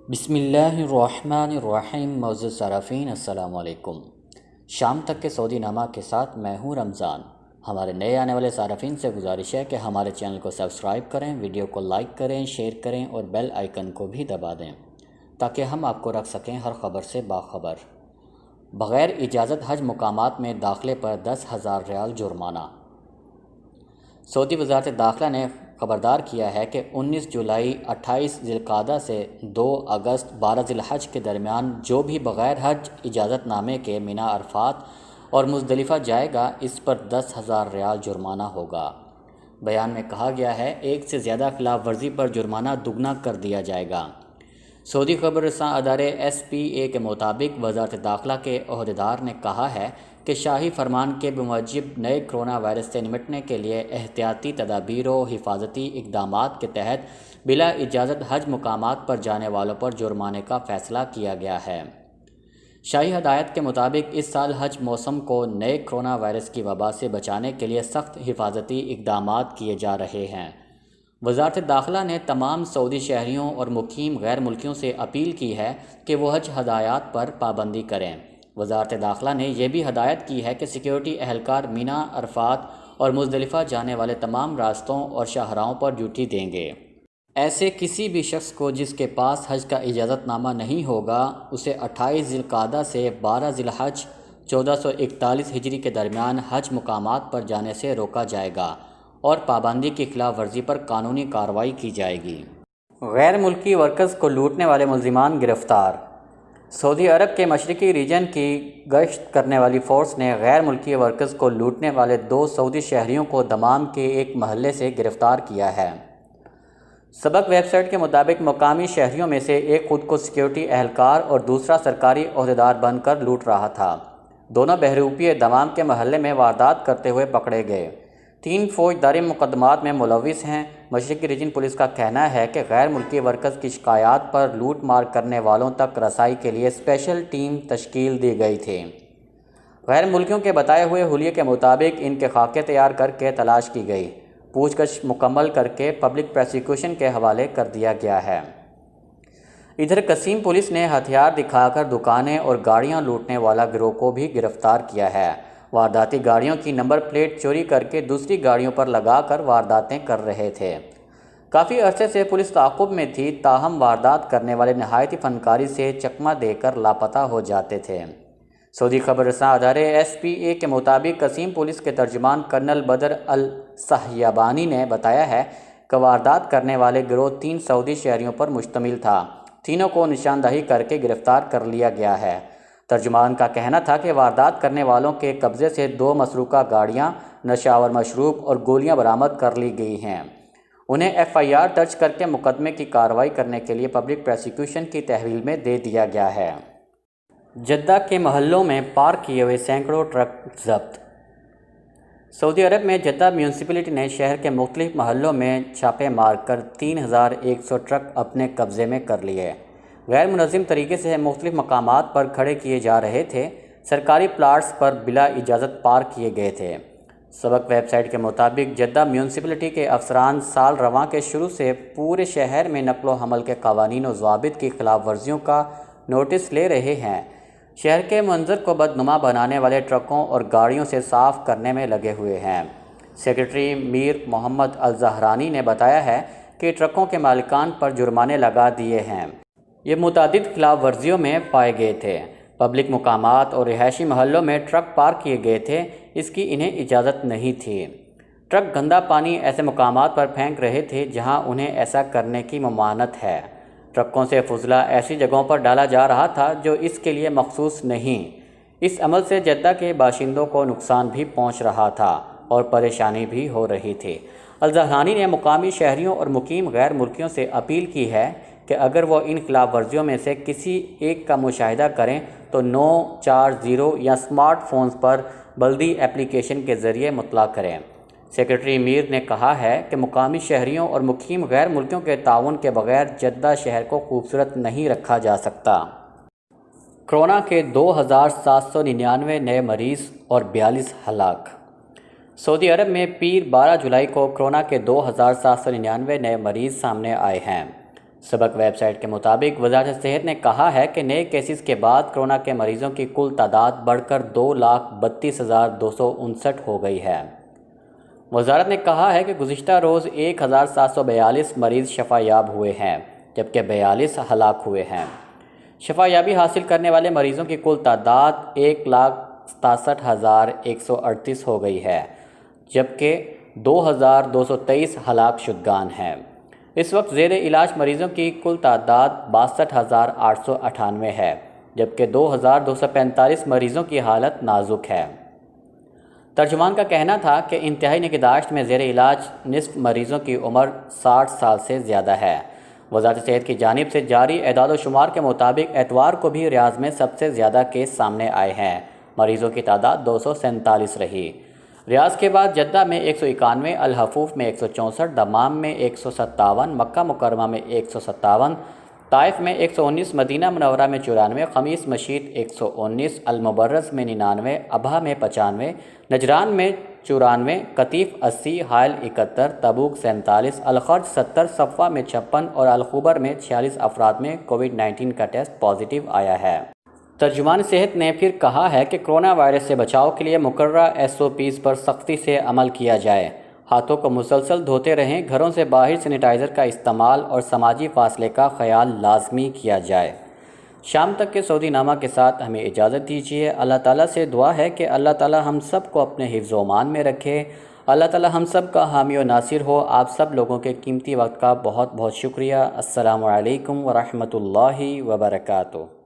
بسم اللہ الرحمن الرحیم۔ معزز صارفین السلام علیکم۔ شام تک کے سعودی نامہ کے ساتھ میں ہوں رمضان۔ ہمارے نئے آنے والے صارفین سے گزارش ہے کہ ہمارے چینل کو سبسکرایب کریں، ویڈیو کو لائک کریں، شیئر کریں اور بیل آئیکن کو بھی دبا دیں تاکہ ہم آپ کو رکھ سکیں ہر خبر سے باخبر۔ بغیر اجازت حج مقامات میں داخلے پر 10,000 ریال جرمانہ۔ سعودی وزارت داخلہ نے خبردار کیا ہے کہ 19 جولائی 28 ذی القعدہ سے 2 اگست 12 ذی الحج کے درمیان جو بھی بغیر حج اجازت نامے کے منی عرفات اور مزدلفہ جائے گا اس پر 10,000 ریال جرمانہ ہوگا۔ بیان میں کہا گیا ہے ایک سے زیادہ خلاف ورزی پر جرمانہ دگنا کر دیا جائے گا۔ سعودی خبر رساں ادارے SPA کے مطابق وزارت داخلہ کے عہدیدار نے کہا ہے کہ شاہی فرمان کے بموجب نئے کرونا وائرس سے نمٹنے کے لیے احتیاطی تدابیر و حفاظتی اقدامات کے تحت بلا اجازت حج مقامات پر جانے والوں پر جرمانے کا فیصلہ کیا گیا ہے۔ شاہی ہدایت کے مطابق اس سال حج موسم کو نئے کرونا وائرس کی وبا سے بچانے کے لیے سخت حفاظتی اقدامات کیے جا رہے ہیں۔ وزارت داخلہ نے تمام سعودی شہریوں اور مقیم غیر ملکیوں سے اپیل کی ہے کہ وہ حج ہدایات پر پابندی کریں۔ وزارت داخلہ نے یہ بھی ہدایت کی ہے کہ سیکریٹی اہلکار منی، عرفات اور مزدلفہ جانے والے تمام راستوں اور شاہراہوں پر ڈیوٹی دیں گے۔ ایسے کسی بھی شخص کو جس کے پاس حج کا اجازت نامہ نہیں ہوگا اسے 28 ذی القعدہ سے 12 ذی الحج 1441 ہجری کے درمیان حج مقامات پر جانے سے روکا جائے گا اور پابندی کی خلاف ورزی پر قانونی کارروائی کی جائے گی۔ غیر ملکی ورکرز کو لوٹنے والے ملزمان گرفتار۔ سعودی عرب کے مشرقی ریجن کی گشت کرنے والی فورس نے غیر ملکی ورکرز کو لوٹنے والے 2 سعودی شہریوں کو دمام کے ایک محلے سے گرفتار کیا ہے۔ سبق ویب سائٹ کے مطابق مقامی شہریوں میں سے ایک خود کو سیکیورٹی اہلکار اور دوسرا سرکاری عہدیدار بن کر لوٹ رہا تھا۔ دونوں بہروپیے دمام کے محلے میں واردات کرتے ہوئے پکڑے گئے۔ 3 فوجداری مقدمات میں ملوث ہیں۔ مشرقی ریجن پولیس کا کہنا ہے کہ غیر ملکی ورکرز کی شکایات پر لوٹ مار کرنے والوں تک رسائی کے لیے اسپیشل ٹیم تشکیل دی گئی تھی۔ غیر ملکیوں کے بتائے ہوئے حلیے کے مطابق ان کے خاکے تیار کر کے تلاش کی گئی، پوچھ گچھ مکمل کر کے پبلک پروسیکیوشن کے حوالے کر دیا گیا ہے۔ ادھر قسیم پولیس نے ہتھیار دکھا کر دکانیں اور گاڑیاں لوٹنے والا گروہ کو بھی گرفتار کیا ہے۔ وارداتی گاڑیوں کی نمبر پلیٹ چوری کر کے دوسری گاڑیوں پر لگا کر وارداتیں کر رہے تھے۔ کافی عرصے سے پولیس تعاقب میں تھی، تاہم واردات کرنے والے نہایتی فنکاری سے چکمہ دے کر لاپتہ ہو جاتے تھے۔ سعودی خبر رساں ادارے SPA کے مطابق قسیم پولیس کے ترجمان کرنل بدر الصحیابانی نے بتایا ہے کہ واردات کرنے والے گروہ 3 سعودی شہریوں پر مشتمل تھا۔ تینوں کو نشاندہی کر کے گرفتار کر لیا گیا ہے۔ ترجمان کا کہنا تھا کہ واردات کرنے والوں کے قبضے سے 2 مسروقہ گاڑیاں، نشاور مشروب اور گولیاں برآمد کر لی گئی ہیں۔ انہیں FIR درج کر کے مقدمے کی کارروائی کرنے کے لیے پبلک پروسیکیوشن کی تحویل میں دے دیا گیا ہے۔ جدہ کے محلوں میں پارک کیے ہوئے سینکڑوں ٹرک ضبط۔ سعودی عرب میں جدہ میونسپلٹی نے شہر کے مختلف محلوں میں چھاپے مار کر 3,100 ٹرک اپنے قبضے میں کر لیے۔ غیر منظم طریقے سے مختلف مقامات پر کھڑے کیے جا رہے تھے، سرکاری پلاٹس پر بلا اجازت پارک کیے گئے تھے۔ سبق ویب سائٹ کے مطابق جدہ میونسپلٹی کے افسران سال رواں کے شروع سے پورے شہر میں نقل و حمل کے قوانین و ضوابط کی خلاف ورزیوں کا نوٹس لے رہے ہیں۔ شہر کے منظر کو بدنما بنانے والے ٹرکوں اور گاڑیوں سے صاف کرنے میں لگے ہوئے ہیں۔ سیکریٹری میر محمد الزہرانی نے بتایا ہے کہ ٹرکوں کے مالکان پر جرمانے لگا دیے ہیں۔ یہ متعدد خلاف ورزیوں میں پائے گئے تھے۔ پبلک مقامات اور رہائشی محلوں میں ٹرک پارک کیے گئے تھے، اس کی انہیں اجازت نہیں تھی۔ ٹرک گندا پانی ایسے مقامات پر پھینک رہے تھے جہاں انہیں ایسا کرنے کی ممانعت ہے۔ ٹرکوں سے فضلہ ایسی جگہوں پر ڈالا جا رہا تھا جو اس کے لیے مخصوص نہیں۔ اس عمل سے جدہ کے باشندوں کو نقصان بھی پہنچ رہا تھا اور پریشانی بھی ہو رہی تھی۔ الزہرانی نے مقامی شہریوں اور مقیم غیر ملکیوں سے اپیل کی ہے کہ اگر وہ ان خلاف ورزیوں میں سے کسی ایک کا مشاہدہ کریں تو 940 یا اسمارٹ فونز پر بلدی اپلیکیشن کے ذریعے مطلع کریں۔ سیکریٹری میر نے کہا ہے کہ مقامی شہریوں اور مقیم غیر ملکیوں کے تعاون کے بغیر جدہ شہر کو خوبصورت نہیں رکھا جا سکتا۔ کرونا کے 2,799 نئے مریض اور 42 ہلاک۔ سعودی عرب میں پیر 12 جولائی کو کرونا کے 2,799 نئے مریض سامنے آئے ہیں۔ سبق ویب سائٹ کے مطابق وزارت صحت نے کہا ہے کہ نئے کیسز کے بعد کورونا کے مریضوں کی کل تعداد بڑھ کر 2,32,259 ہو گئی ہے۔ وزارت نے کہا ہے کہ گزشتہ روز 1,742 مریض شفا یاب ہوئے ہیں، جبکہ 42 ہلاک ہوئے ہیں۔ شفا یابی حاصل کرنے والے مریضوں کی کل تعداد 1,67,138 ہو گئی ہے، جبکہ 2,223 ہلاک شدگان ہیں۔ اس وقت زیر علاج مریضوں کی کل تعداد 62,898 ہے، جبکہ 2,245 مریضوں کی حالت نازک ہے۔ ترجمان کا کہنا تھا کہ انتہائی نگہداشت میں زیر علاج نصف مریضوں کی عمر 60 سال سے زیادہ ہے۔ وزارت صحت کی جانب سے جاری اعداد و شمار کے مطابق اتوار کو بھی ریاض میں سب سے زیادہ کیس سامنے آئے ہیں، مریضوں کی تعداد 247 رہی۔ ریاض کے بعد جدہ میں 191، الحفوف میں 164، دمام میں 157، مکہ مکرمہ میں 157، طائف میں 119، مدینہ منورہ میں 94، خمیس مشیط 119، المبرز میں 99، ابہا میں 95، نجران میں 94، قطیف 80، حائل 71، تبوک 47، الخرج 70، صفوہ میں 56 اور الخبر میں 46 افراد میں کووڈ-19 کا ٹیسٹ پازیٹیو آیا ہے۔ ترجمان صحت نے پھر کہا ہے کہ کرونا وائرس سے بچاؤ کے لیے مقررہ SOPs پر سختی سے عمل کیا جائے، ہاتھوں کو مسلسل دھوتے رہیں، گھروں سے باہر سینیٹائزر کا استعمال اور سماجی فاصلے کا خیال لازمی کیا جائے۔ شام تک کے سعودی نامہ کے ساتھ ہمیں اجازت دیجیے۔ اللہ تعالیٰ سے دعا ہے کہ اللہ تعالیٰ ہم سب کو اپنے حفظ و امان میں رکھے۔ اللہ تعالیٰ ہم سب کا حامی و ناصر ہو۔ آپ سب لوگوں کے قیمتی وقت کا بہت بہت شکریہ۔ السلام علیکم ورحمۃ اللہ وبرکاتہ۔